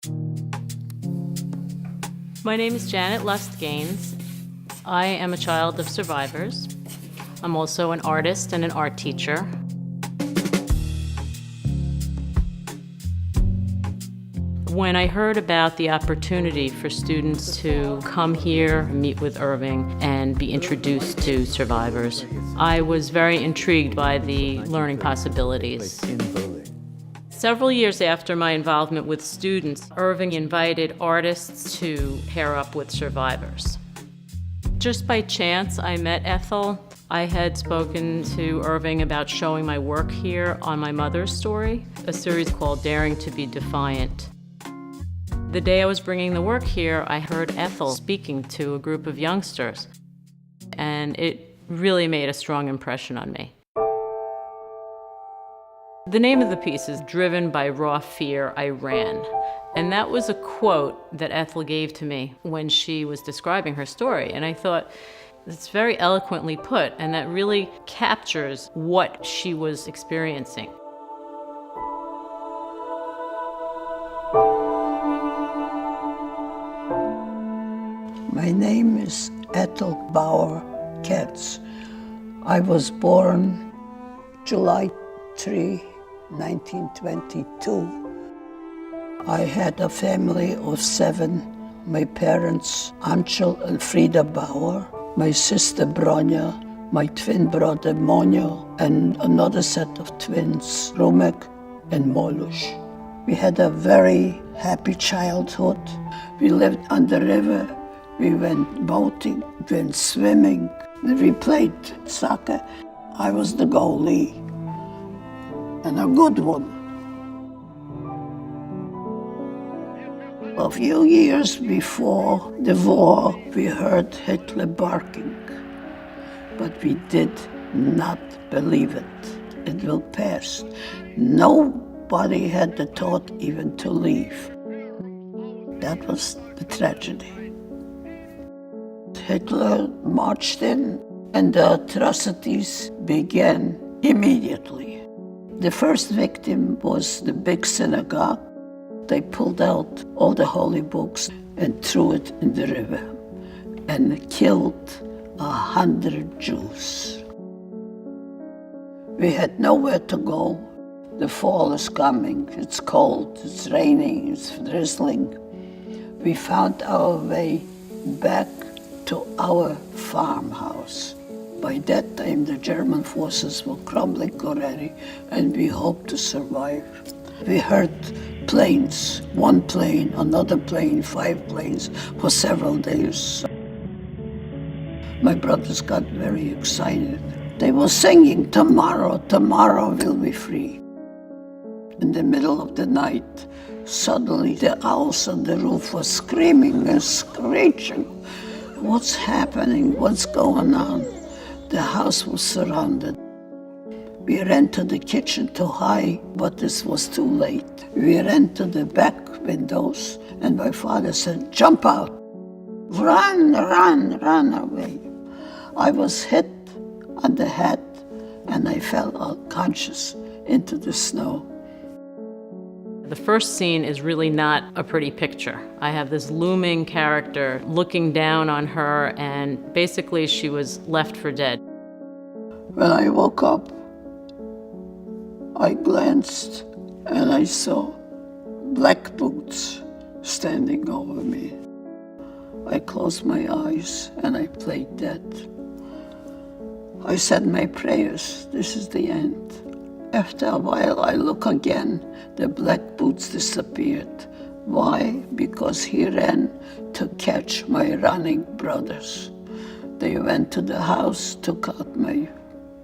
My name is Janet Lust Gaines. I am a child of survivors. I'm also an artist and an art teacher. When I heard about the opportunity for students to come here, meet with Irving, and be introduced to survivors, I was very intrigued by the learning possibilities. Several years after my involvement with students, Irving invited artists to pair up with survivors. Just by chance, I met Ethel. I had spoken to Irving about showing my work here on My Mother's Story, a series called Daring to be Defiant. The day I was bringing the work here, I heard Ethel speaking to a group of youngsters, and it really made a strong impression on me. The name of the piece is Driven by Raw Fear, I Ran. And that was a quote that Ethel gave to me when she was describing her story. And I thought, it's very eloquently put, and that really captures what she was experiencing. My name is Ethel Bauer Katz. I was born July 3, 1922. I had a family of 7. My parents, Anchel and Frida Bauer, my sister Bronja, my twin brother Monjo, and another set of twins, Rumek and Molush. We had a very happy childhood. We lived on the river. We went boating, went swimming. We played soccer. I was the goalie, and a good one. A few years before the war, we heard Hitler barking, but we did not believe it. It will pass. Nobody had the thought even to leave. That was the tragedy. Hitler marched in, and the atrocities began immediately. The first victim was the big synagogue. They pulled out all the holy books and threw it in the river and killed 100 Jews. We had nowhere to go. The fall is coming. It's cold, it's raining, it's drizzling. We found our way back to our farmhouse. By that time, the German forces were crumbling already, and we hoped to survive. We heard planes, 1 plane, another plane, 5 planes for several days. My brothers got very excited. They were singing, tomorrow, tomorrow we'll be free. In the middle of the night, suddenly the owls on the roof were screaming and screeching. What's happening? What's going on? The house was surrounded. We ran to the kitchen to hide, but this was too late. We ran to the back windows, and my father said, jump out. Run, run, run away. I was hit on the head, and I fell unconscious into the snow. The first scene is really not a pretty picture. I have this looming character looking down on her, and basically she was left for dead. When I woke up, I glanced and I saw black boots standing over me. I closed my eyes and I played dead. I said my prayers, this is the end. After a while I look again, the black boots disappeared. Why? Because he ran to catch my running brothers. They went to the house, took out my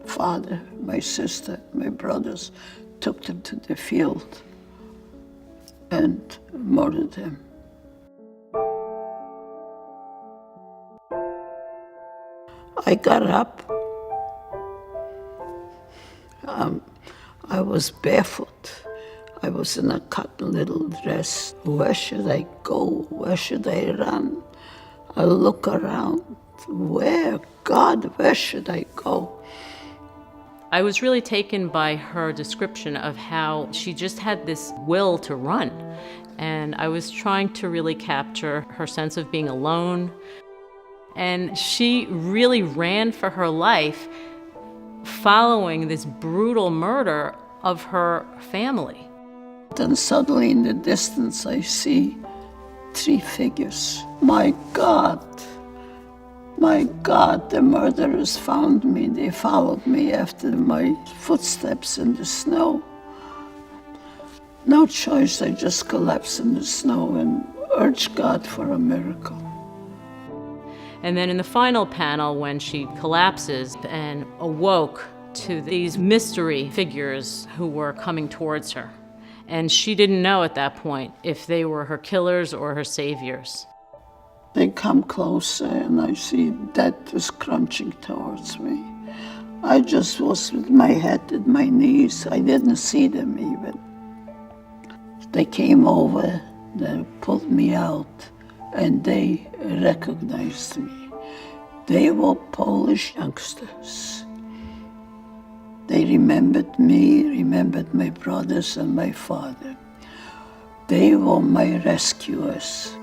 father, my sister, my brothers, took them to the field and murdered them. I got up. I was barefoot. I was in a cotton little dress. Where should I go? Where should I run? I look around. Where? God, where should I go? I was really taken by her description of how she just had this will to run. And I was trying to really capture her sense of being alone. And she really ran for her life following this brutal murder of her family. Then suddenly in the distance I see 3 figures. My God, the murderers found me. They followed me after my footsteps in the snow. No choice, I just collapsed in the snow and urged God for a miracle. And then in the final panel, when she collapses and awoke to these mystery figures who were coming towards her. And she didn't know at that point if they were her killers or her saviors. They come closer and I see death was crunching towards me. I just was with my head at my knees. I didn't see them even. They came over, they pulled me out, and they recognized me. They were Polish youngsters. They remembered me, remembered my brothers and my father. They were my rescuers.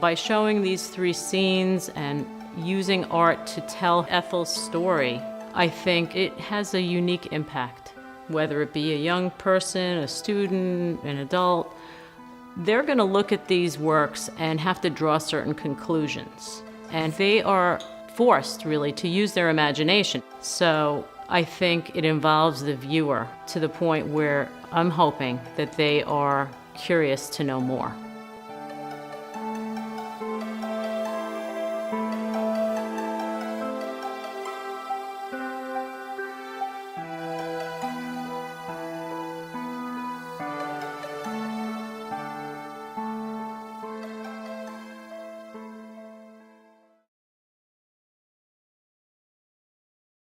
By showing these 3 scenes and using art to tell Ethel's story, I think it has a unique impact. Whether it be a young person, a student, an adult, they're going to look at these works and have to draw certain conclusions. And they are forced, really, to use their imagination. So I think it involves the viewer to the point where I'm hoping that they are curious to know more.